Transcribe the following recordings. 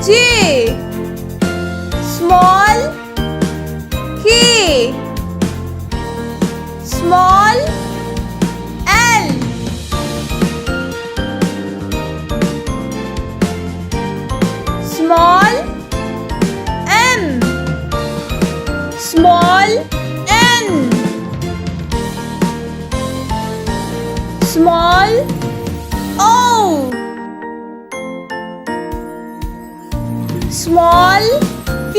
J, small K, small L, small M, small N, small O, small P,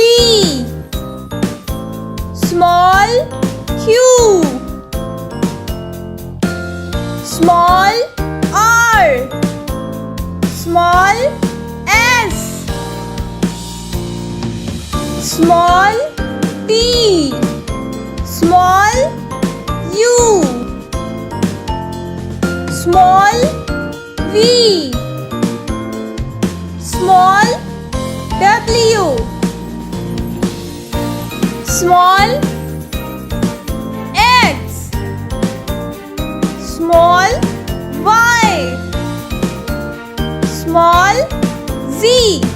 small Q, small R, small S, small T, small U, small V, small W, small X, small Y, small Z.